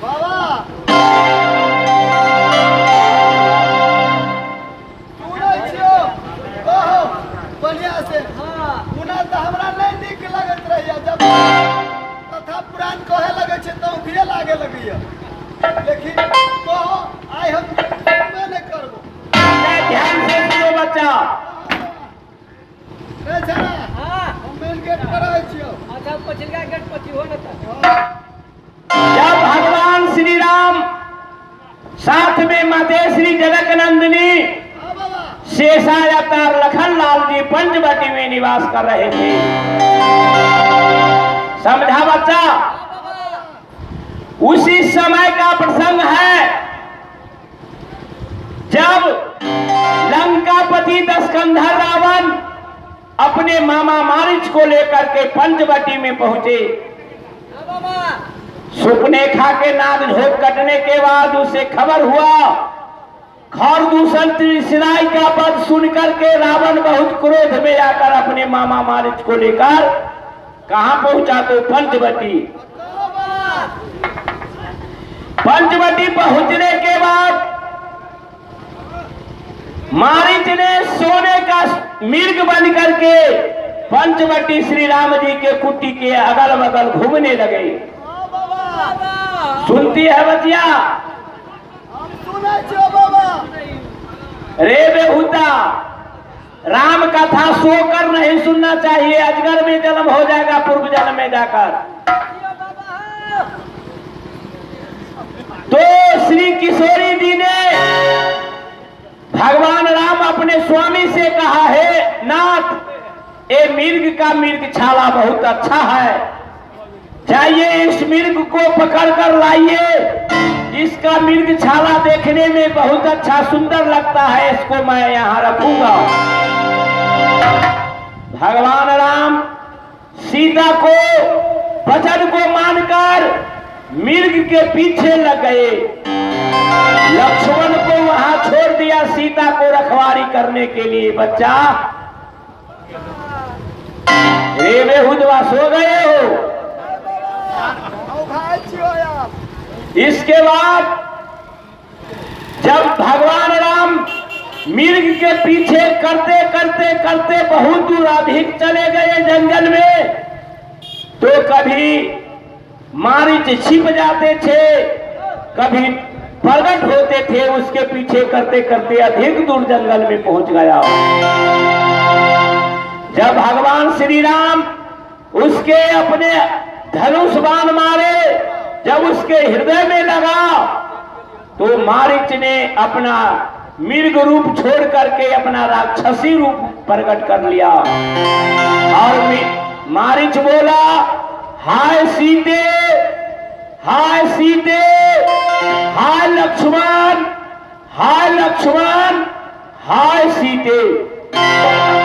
बाबा बढ़िया से पुनः तो हमरा नहीं निक लगत रहिए जब कथा पुराण कहे लगे छे तो भी लागे लगइए लेकिन कहो आई हम नहीं करबो ध्यान से सुनो बच्चा रे छना हम मेन गेट पर आए छियो अच्छा पछिलका गेट पर हो न त जब भगवान श्री राम साथ में माते श्री जनक नंदिनी शेषावतार लखन लाल जी पंचवटी में निवास कर रहे थे। समझा बच्चा? उसी समय का प्रसंग है जब लंकापति दशकंधा रावण अपने मामा मारीच को लेकर के पंचवटी में पहुंचे। सुपनेखा के नाद झोंक कटने के बाद उसे खबर हुआ। खरदूषण त्रिशिराई का पद सुनकर के रावण बहुत क्रोध में आकर अपने मामा मारीच को लेकर कहां पहुंचा? तो पंचवटी। पंचवटी पहुंचने के बाद मारीच ने सोने का मिर्ग बन करके पंचवटी श्री राम जी के कुटी के अगल बगल घूमने लगे। सुनती है बतिया? रे बेहुदा, राम कथा सोकर नहीं सुनना चाहिए, अजगर में जन्म हो जाएगा पूर्व जन्म में जाकर। तो श्री किशोरी जी ने भगवान राम अपने स्वामी से कहा है नाथ, ये मिर्ग का मिर्ग छाला बहुत अच्छा है, जाइए इस मिर्ग को पकड़ कर लाइए। इसका मिर्ग छाला देखने में बहुत अच्छा सुंदर लगता है, इसको मैं यहाँ रखूंगा। भगवान राम सीता को वचन को मानकर मिर्ग के पीछे लग गए। लक्ष्मण को वहां छोड़ दिया सीता को रखवारी करने के लिए। बच्चा रे बेहुदवा सो गए हो? इसके बाद जब भगवान राम मिर्ग के पीछे करते करते करते बहुत दूर अधिक चले गए जंगल में, तो कभी मारीच छिप जाते थे, कभी प्रकट होते थे। उसके पीछे करते करते अधिक दूर जंगल में पहुंच गया। जब भगवान श्री राम उसके अपने धनुष बाण मारे, जब उसके हृदय में लगा तो मारीच ने अपना मिर्ग रूप छोड़ करके अपना राक्षसी रूप प्रकट कर लिया। और मारीच बोला, हाय सीते, हाय सीते, हाय लक्ष्मण, हाय लक्ष्मण, हाय सीते।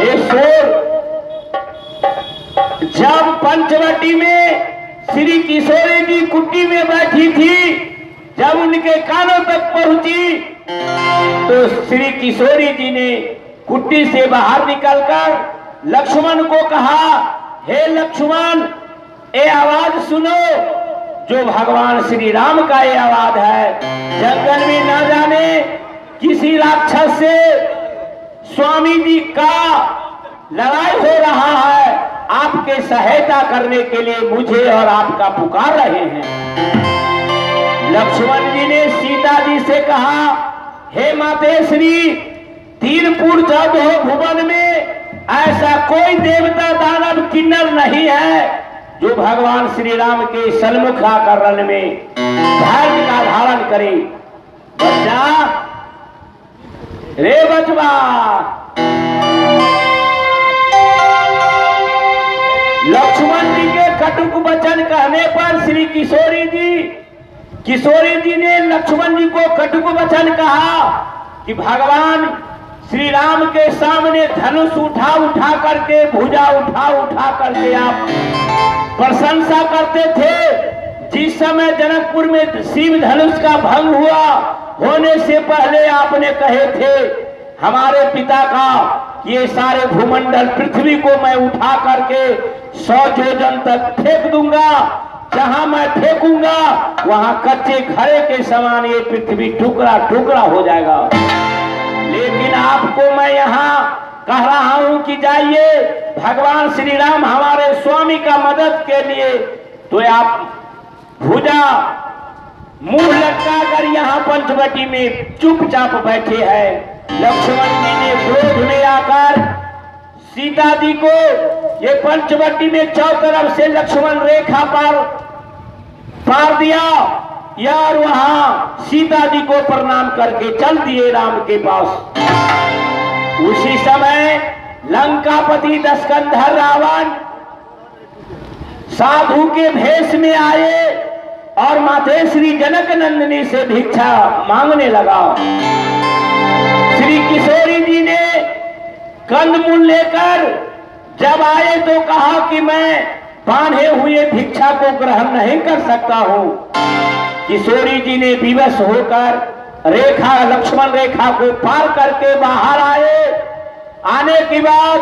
ये शोर जब पंचवटी में श्री किशोरी जी कुटी में बैठी थी, जब उनके कानों तक पहुंची तो श्री किशोरी जी ने कुटी से बाहर निकलकर लक्ष्मण को कहा, हे लक्ष्मण, ये आवाज सुनो, जो भगवान श्री राम का ये आवाज है। जंगल में ना जाने किसी राक्षस से स्वामी जी का लड़ाई हो रहा है, आपके सहायता करने के लिए मुझे और आपका पुकार रहे हैं। लक्ष्मण जी ने सीता जी से कहा, हे मातेश्री, तीनपुर चौदह भुवन में ऐसा कोई देवता दानव किन्नर नहीं है जो भगवान श्री राम के सन्मुख आकर रण में धैर्य का धारण करे। बच्चा, रे बचवा, लक्ष्मण जी के कटुक वचन कहने पर श्री किशोरी जी ने लक्ष्मण जी को कटुक वचन कहा कि भगवान श्री राम के सामने धनुष उठा उठा करके, भुजा उठा उठा करके आप प्रशंसा करते थे। जिस समय जनकपुर में शिव धनुष का भंग हुआ, होने से पहले आपने कहे थे हमारे पिता का ये सारे भूमंडल पृथ्वी को मैं उठा करके 100 योजन तक फेंक दूंगा, जहां मैं फेंकूंगा वहां कच्चे घड़े के समान ये पृथ्वी टुकड़ा टुकड़ा हो जाएगा। लेकिन आपको मैं यहाँ कह रहा हूं कि जाइए, भगवान श्री राम हमारे स्वामी का मदद के लिए, तो आप भुजा मुंह लटका कर यहाँ पंचवटी में चुपचाप बैठे हैं। लक्ष्मण जी ने क्रोध में आकर सीता जी को ये पंचवटी में चौक तरफ से लक्ष्मण रेखा पार दिया यार, वहां सीता जी को प्रणाम करके चल दिए राम के पास। उसी समय लंकापति दशकंधर रावण साधु के भेष में आए और माते श्री जनक नंदिनी से भिक्षा मांगने लगा। श्री किशोरी जी ने कंदमूल लेकर जब आए तो कहा कि मैं बांधे हुए भिक्षा को ग्रहण नहीं कर सकता हूं। किशोरी जी ने विवश होकर रेखा लक्ष्मण रेखा को पार करके बाहर आए। आने के बाद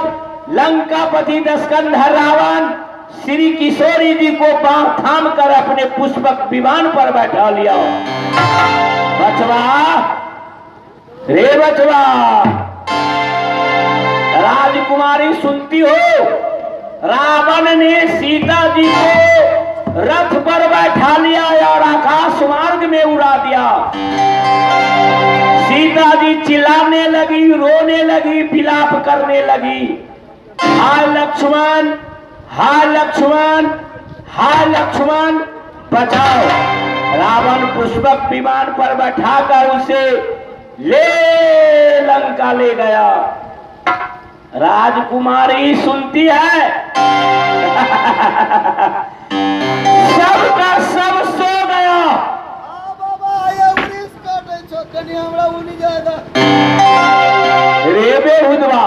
लंकापति दशकंधर रावण श्री किशोरी जी को थाम कर अपने पुष्पक विमान पर बैठा लिया। बचवा रे बचवा, राजकुमारी सुनती हो, रावण ने सीता जी को रथ पर बैठा लिया और आकाश मार्ग में उड़ा दिया। सीता जी चिल्लाने लगी, रोने लगी, विलाप करने लगी, हाय लक्ष्मण, हाय लक्ष्मण, हाय लक्ष्मण बचाओ। रावण पुष्पक विमान पर बैठाकर उसे ले लंका ले गया। राजकुमारी सुनती है, सब का सब सो गया। रे बेहुदवा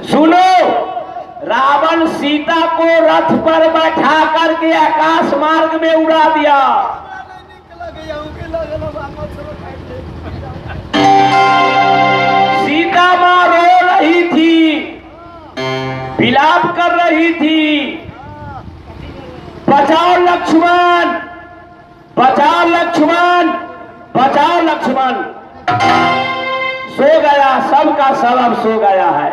सुनो, रावण सीता को रथ पर बैठा करके आकाश मार्ग में उड़ा दिया। सीता मां रो रही थी, विलाप कर रही थी, बचाओ लक्ष्मण, बचाओ लक्ष्मण, बचाओ लक्ष्मण। सो गया, सबका सब अब सो गया है।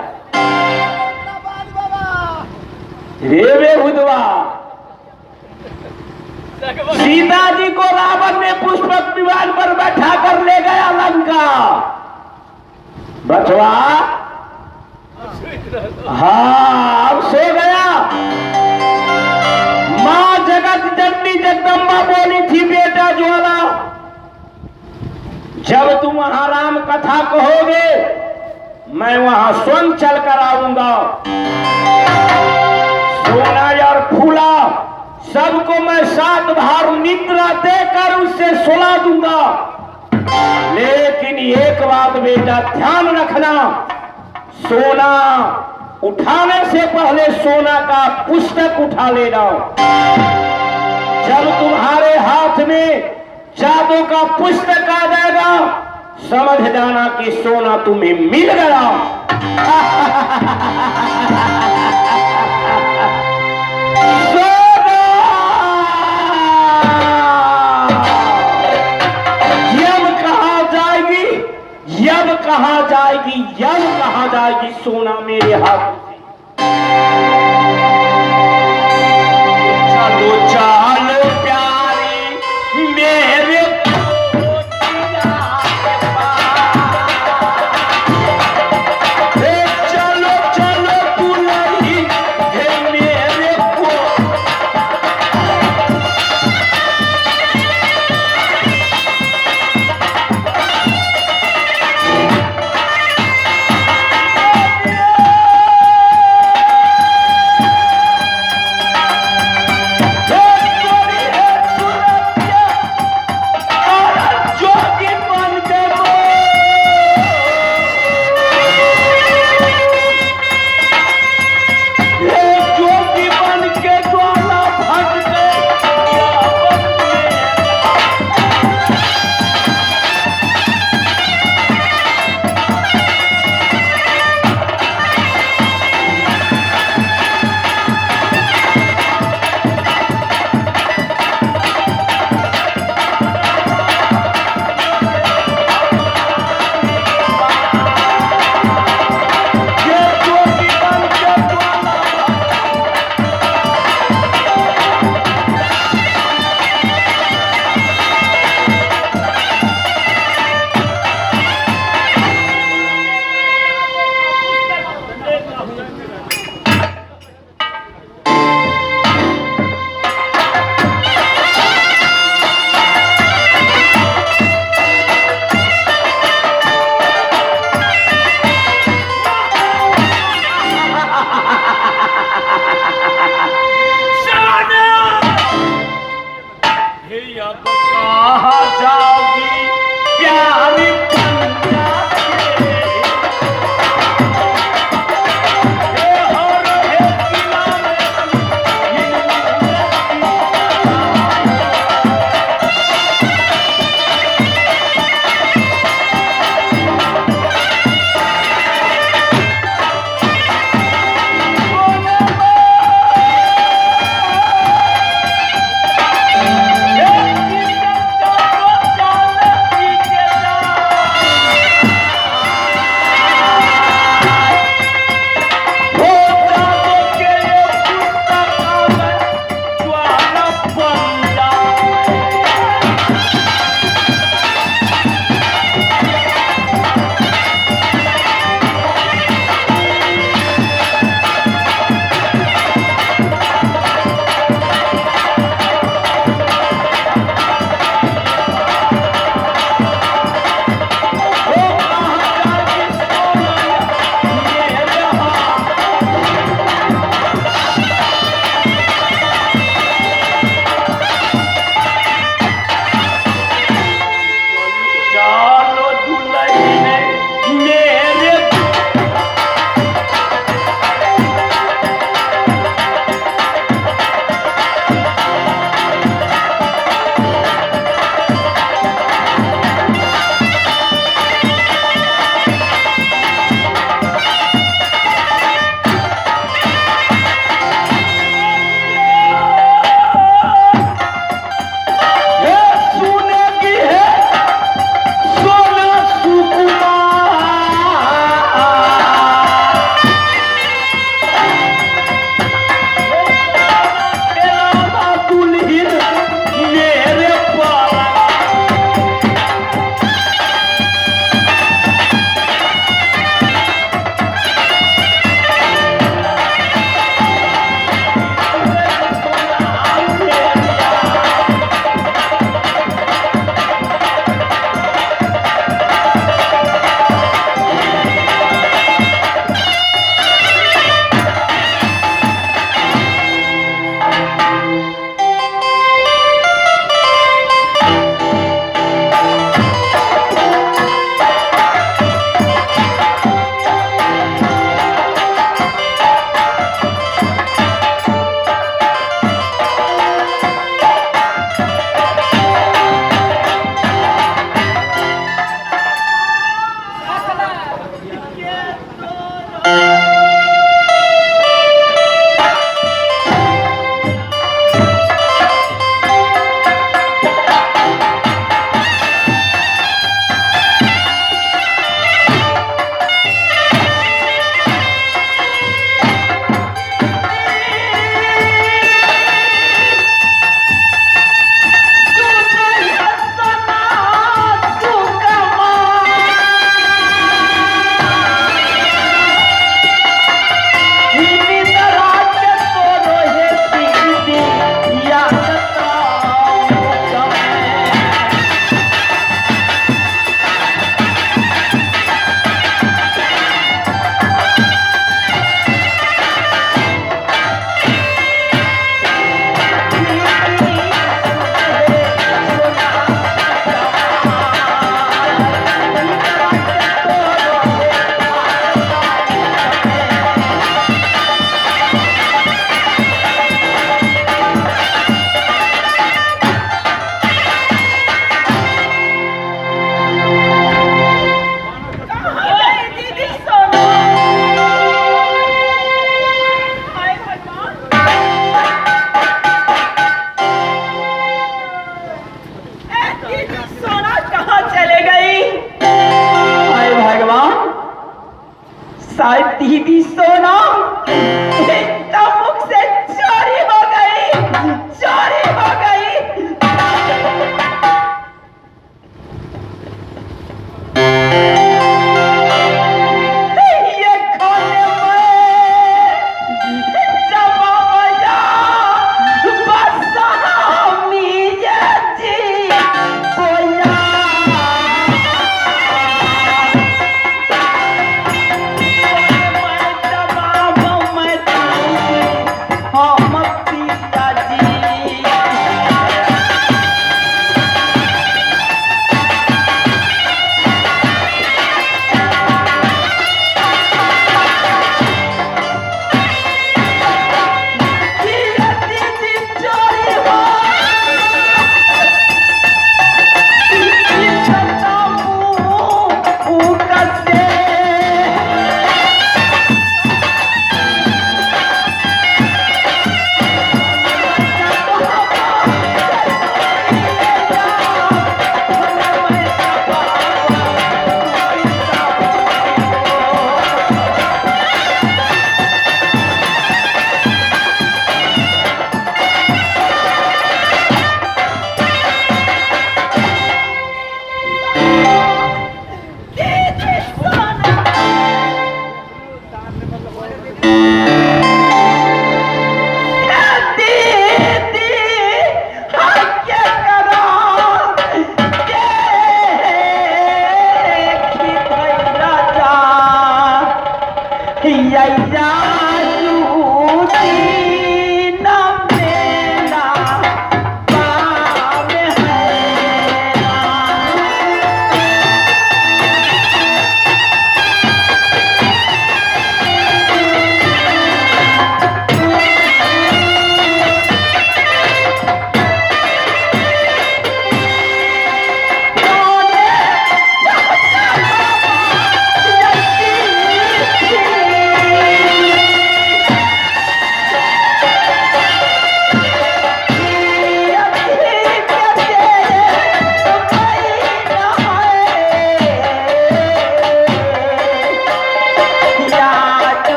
रे बेहुदवा, सीता जी को रावण ने पुष्पक विमान पर बैठा कर ले गया लंका। बचवा हाँ अब सो गया। मां जगत जननी जगदम्बा बोली थी, बेटा ज्वाला जब तुम वहां राम कथा कहोगे मैं वहां स्वयं चल कर आऊंगा। सोना और फूला सबको मैं 7 भार निद्रा देकर उससे सुला दूंगा। लेकिन एक बात बेटा ध्यान रखना, सोना उठाने से पहले सोना का पुस्तक उठा लेना। जब तुम्हारे हाथ में जादू का पुस्तक आ जाएगा समझ जाना कि सोना तुम्हें मिल गया। यब कहा जाएगी, यब कहा जाएगी सोना मेरे हाथ